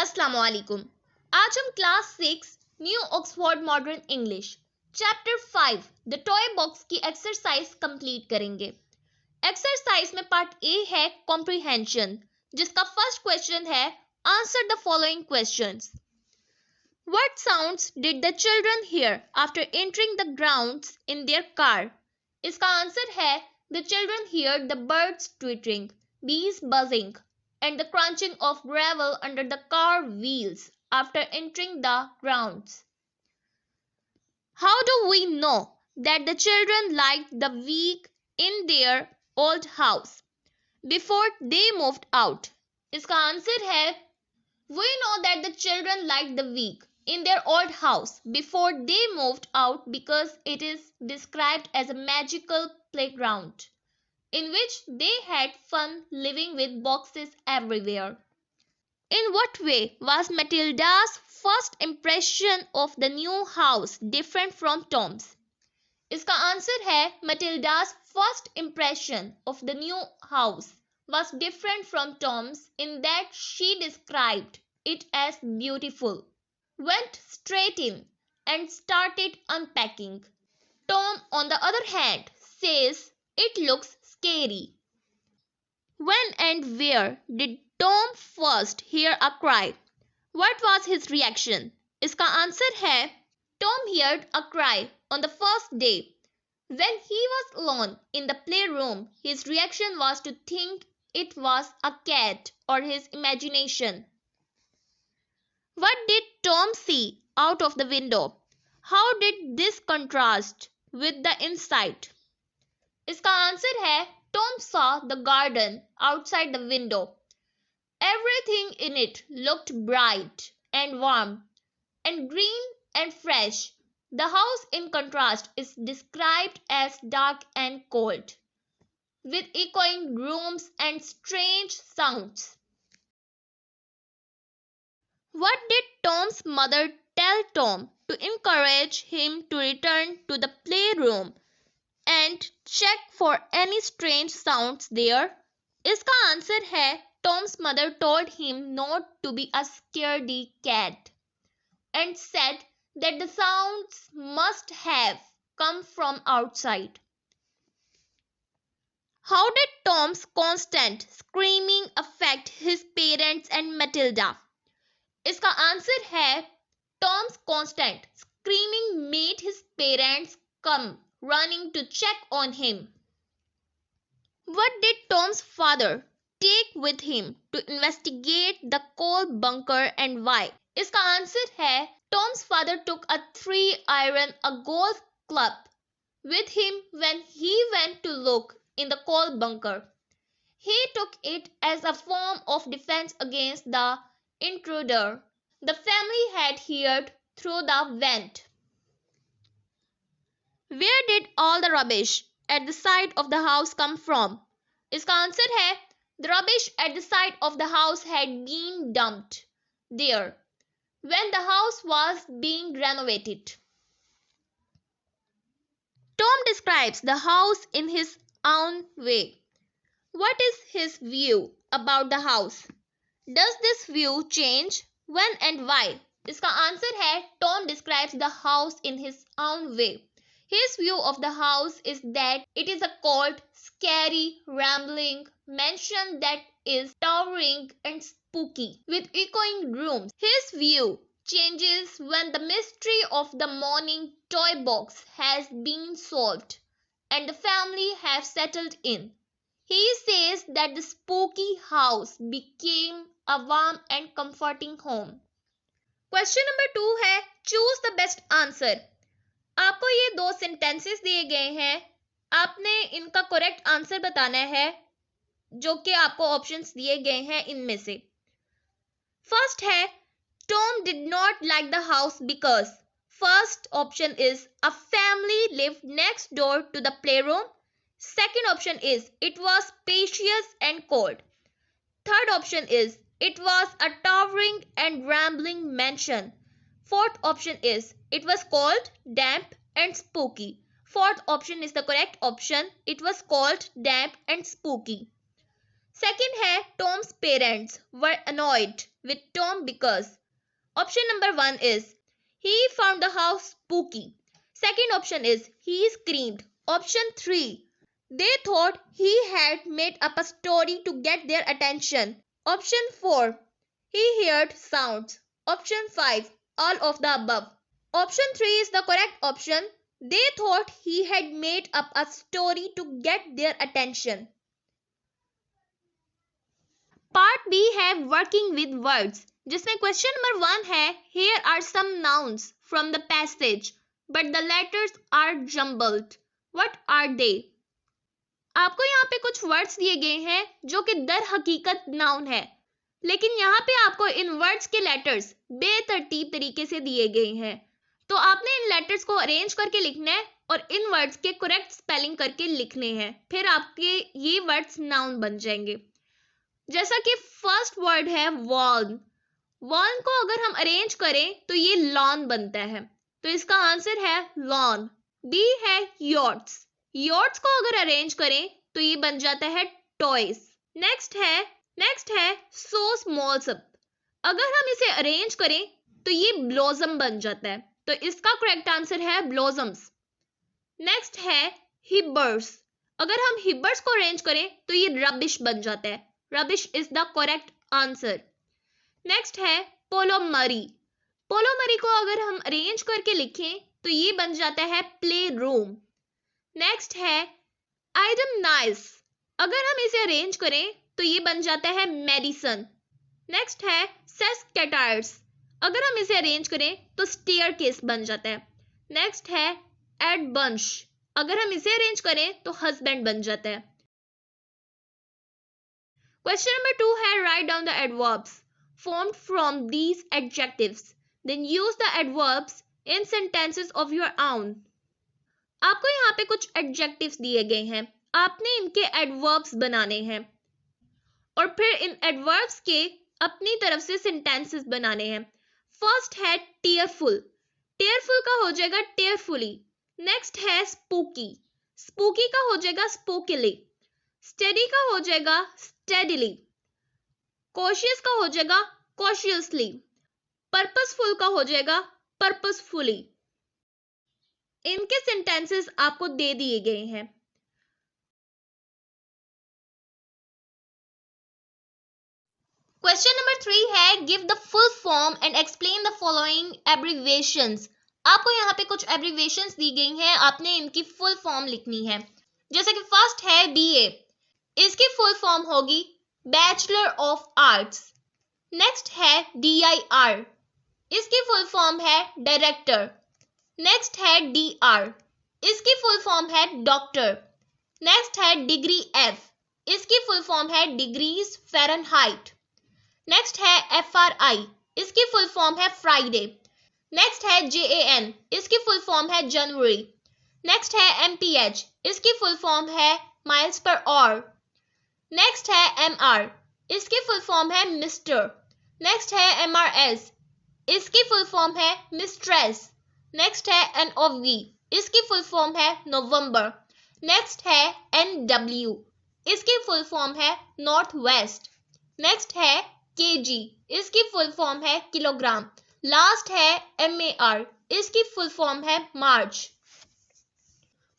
अस्सलाम वालेकुम। आज हम class 6 new Oxford modern English chapter 5 the toy box की एक्सरसाइज कंप्लीट करेंगे। एक्सरसाइज में पार्ट ए है कॉम्प्रिहेंशन, जिसका फर्स्ट क्वेश्चन है answer the following questions. What sounds did the children here after entering the grounds in their car? इसका answer है the children here the birds twittering, bees buzzing, and the crunching of gravel under the car wheels after entering the grounds. How do we know that the children liked the week in their old house before they moved out? इसका answer है We know that the children liked the week in their old house before they moved out because it is described as a magical playground in which they had fun living with boxes everywhere. In what way was Matilda's first impression of the new house different from Tom's? इसका answer है Matilda's first impression of the new house was different from Tom's in that she described it as beautiful, went straight in, and started unpacking. Tom, on the other hand, says it looks scary. When and where did Tom first hear a cry? What was his reaction? इसका answer है Tom heard a cry on the first day. When he was alone in the playroom, his reaction was to think it was a cat or his imagination. What did Tom see out of the window? How did this contrast with the inside? इसका answer है Tom saw the garden outside the window. Everything in it looked bright and warm and green and fresh. The house, in contrast, is described as dark and cold, with echoing rooms and strange sounds. What did Tom's mother tell Tom to encourage him to return to the playroom and check for any strange sounds there? इसका answer है Tom's mother told him not to be a scaredy cat and said that the sounds must have come from outside. How did Tom's constant screaming affect his parents and Matilda? इसका answer है Tom's constant screaming made his parents come running to check on him. What did Tom's father take with him to investigate the coal bunker and why? इसका answer है Tom's father took a 3-iron, a golf club, with him when he went to look in the coal bunker. He took it as a form of defense against the intruder the family had heard through the vent. Where did all the rubbish at the side of the house come from? इसका answer है The rubbish at the side of the house had been dumped there when the house was being renovated. Tom describes the house in his own way. What is his view about the house? Does this view change? When and why? इसका answer है Tom describes the house in his own way. His view of the house is that it is a cold, scary, rambling mansion that is towering and spooky, with echoing rooms. His view changes when the mystery of the morning toy box has been solved and the family have settled in. He says that the spooky house became a warm and comforting home. Question number 2 है Choose the best answer. आपको ये 2 sentences दिए गए हैं, आपने इनका correct answer बताना है जो कि आपको ऑप्शंस दिए गए हैं इनमें से। फर्स्ट है Tom did not like the house because first option is a family lived next door to the playroom. Second option is it was spacious and cold. Third option is it was a towering and rambling mansion. Fourth option is it was cold, damp and spooky. Fourth option is the correct option. It was cold, damp and spooky. Second है Tom's parents were annoyed with Tom because. Option number 1 is he found the house spooky. Second option is he screamed. Option 3, they thought he had made up a story to get their attention. Option 4, he heard sounds. Option 5, all of the above. Option 3 is the correct option. They thought he had made up a story to get their attention. Part B है working with words, जिसमें question number 1 है here are some nouns from the passage but the letters are jumbled, what are they. आपको यहाँ पे कुछ words दिए गए हैं जो कि दर हकीकत नाउन है, लेकिन यहाँ पे आपको इन वर्ड्स के लेटर्स बेतरतीब तरीके से दिए गए हैं. तो आपने इन लेटर्स को अरेंज करके लिखना है और इन वर्ड्स के करेक्ट स्पेलिंग करके लिखने हैं, फिर आपके ये वर्ड्स नाउन बन जाएंगे. जैसा कि फर्स्ट वर्ड है वॉर्न. वॉर्न को अगर हम अरेंज करें तो ये लॉन बनता है, तो इसका आंसर है लॉन. बी है यॉट्स. यॉट्स को अगर अरेंज करें तो ये बन जाता है टॉयज. नेक्स्ट है सो स्मॉल सब. अगर हम इसे अरेंज करें तो ये ब्लॉसम बन जाता है, तो इसका करेक्ट आंसर है ब्लॉसम्स. नेक्स्ट है हिबर्स. अगर हम हिबर्स को अरेंज करें तो ये रबिश बन जाता है. Rubbish is the correct answer. Next है पोलोमरी. पोलोमरी को अगर हम अरेंज करके लिखें तो ये बन जाता है प्ले रूम. नेक्स्ट है आइटम नाइस. अगर हम इसे अरेंज करें तो ये बन जाता है मेडिसन. नेक्स्ट है सेस्केटार्स. अगर हम इसे अरेंज करें तो स्टेयर केस बन जाता है. नेक्स्ट है एड बंश. अगर हम इसे अरेंज करें तो हस्बैंड बन जाता है. Question number 2 है write down the adverbs formed from these adjectives. Then use the adverbs in sentences of your own. आपको यहाँ पे कुछ adjectives दिए गए हैं, आपने इनके adverbs बनाने हैं और फिर इन adverbs के अपनी तरफ से sentences बनाने हैं. फर्स्ट है tearful. tearful का हो जाएगा tearfully. नेक्स्ट है spooky. spooky का हो जाएगा spookily. स्टेडी का हो जाएगा स्टेडीली. कॉशियस का हो जाएगा कॉशियसली. पर्पसफुल का हो जाएगा पर्पसफुली. इनके सेंटेंसेस आपको दे दिए गए हैं. क्वेश्चन नंबर 3 है give the full form and explain the following abbreviations. आपको यहाँ पे कुछ एब्रीविएशंस दी गई हैं, आपने इनकी फुल फॉर्म लिखनी है. जैसे कि फर्स्ट है बीए. इसकी फुल फॉर्म होगी बैचलर ऑफ आर्ट्स. नेक्स्ट है DIR. इसकी फुल फॉर्म है डायरेक्टर. नेक्स्ट है DR. इसकी फुल फॉर्म है डॉक्टर. नेक्स्ट है डिग्री F. इसकी फुल फॉर्म है डिग्रीज फ़ारेनहाइट. नेक्स्ट है FRI. इसकी फुल फॉर्म है फ्राइडे. नेक्स्ट है JAN. इसकी फुल फॉर्म है जनवरी. नेक्स्ट है MPH. इसकी फुल फॉर्म है माइल्स पर आवर. नेक्स्ट है MR. इसकी फुल फॉर्म है मिस्टर. नेक्स्ट है MRS. इसकी फुल फॉर्म है मिस्ट्रेस. नेक्स्ट है NOV. इसकी फुल फॉर्म है नवंबर. नेक्स्ट है NW. इसकी फुल फॉर्म है नॉर्थ वेस्ट. नेक्स्ट है KG. इसकी फुल फॉर्म है किलोग्राम. लास्ट है MAR. इसकी फुल फॉर्म है मार्च.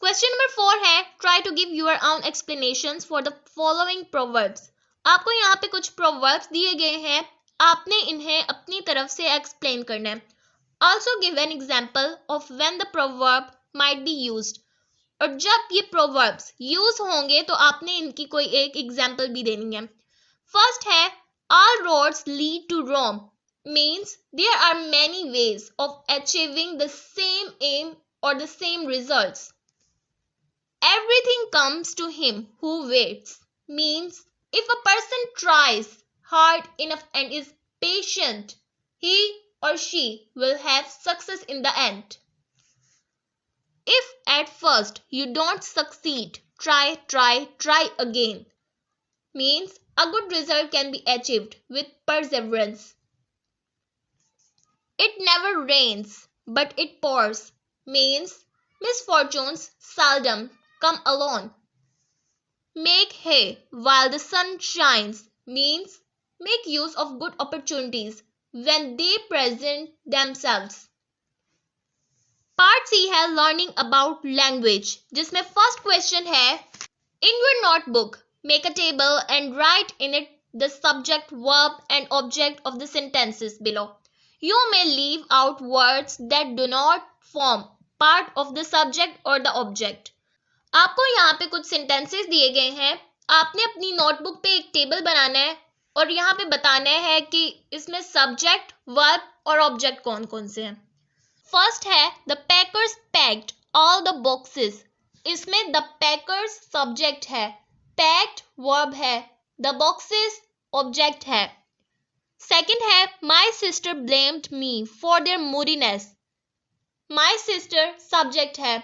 क्वेश्चन नंबर 4 है try to give your own explanations for the following proverbs. आपको यहाँ पे कुछ प्रोवर्ब्स दिए गए हैं, आपने इन्हें अपनी तरफ से एक्सप्लेन करना है. Also give an example of when the proverb might be used. और जब ये प्रोवर्ब्स यूज होंगे तो आपने इनकी कोई एक एग्जाम्पल भी देनी है. फर्स्ट है all roads lead to Rome means there are many ways of achieving the same aim or the same results. Everything comes to him who waits means if a person tries hard enough and is patient, he or she will have success in the end. If at first you don't succeed, try again means a good result can be achieved with perseverance. It never rains but it pours means misfortunes seldom come alone. Make hay while the sun shines means make use of good opportunities when they present themselves. Part C है learning about language, जिसमें first question है in your notebook make a table and write in it the subject verb and object of the sentences below. You may leave out words that do not form part of the subject or the object. आपको यहाँ पे कुछ sentences दिए गए हैं. आपने अपनी notebook पे एक टेबल बनाना है और यहाँ पे बताना है कि इसमें सब्जेक्ट, वर्ब और ऑब्जेक्ट कौन कौन से हैं. फर्स्ट है the packers packed all the boxes. इसमें द पैकर्स सब्जेक्ट है, पैक्ड वर्ब है, द बॉक्सेस ऑब्जेक्ट है. सेकंड है my sister blamed me for their मूडीनेस. My sister subject है,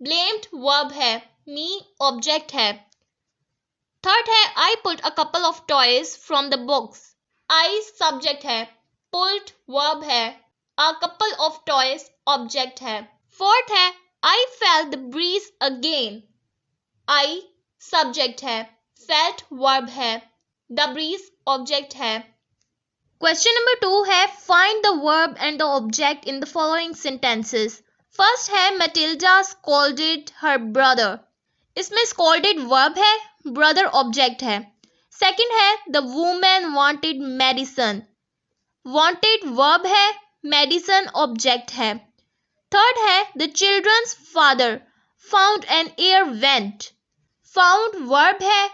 ब्लेम्ड वर्ब है, मी ऑब्जेक्ट है. थर्ड है I put a couple of toys from the box. I subject है, pulled verb है, a couple of toys object है. Fourth है I felt the breeze again. I subject है, felt verb है, the breeze object है. Question number 2 है find the verb and the object in the following sentences. First है Matilda scolded her brother. इसमें scolded verb है, brother object है. Second है the woman wanted medicine. Wanted verb है, medicine object है. Third है the children's father found an air vent. Found verb है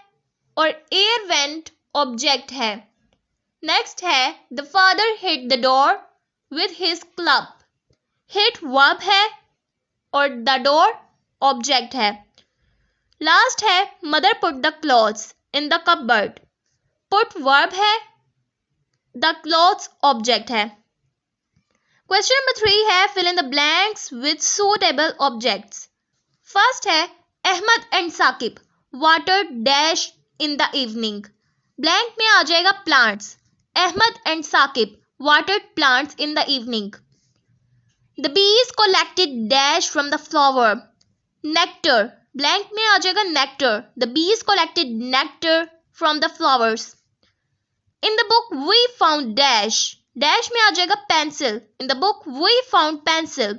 और एयर वेंट ऑब्जेक्ट है. नेक्स्ट है the father hit the door with his club. Hit verb है और the door object है. लास्ट है mother put the clothes in the cupboard. Put verb है, the clothes object है. क्वेश्चन नंबर 3 है fill in the blanks with suitable objects. First है Ahmed and Saqib water dash in the evening. Blank में आ जाएगा plants. Ahmed and Saqib watered plants in the evening. The bees collected dash from the flower. nectar. Blank में आ जाएगा nectar. The bees collected nectar from the flowers. In the book we found dash. Dash में आ जाएगा pencil. In the book we found pencil.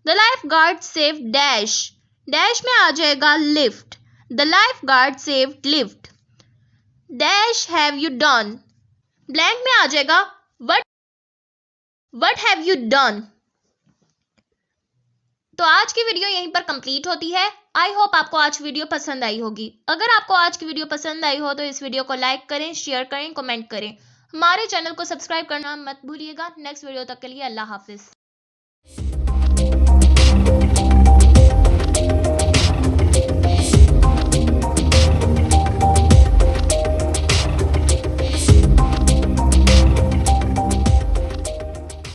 The life guard save dash. Dash में आ जाएगा lift. The life guard saved lift. Dash have you done. Blank में आ जाएगा what have you done. तो आज की वीडियो यहीं पर कंप्लीट होती है. आई होप आपको आज वीडियो पसंद आई होगी. अगर आपको आज की वीडियो पसंद आई हो तो इस वीडियो को लाइक करें, शेयर करें, कमेंट करें. हमारे चैनल को सब्सक्राइब करना मत भूलिएगा. नेक्स्ट वीडियो तक के लिए अल्लाह हाफिज.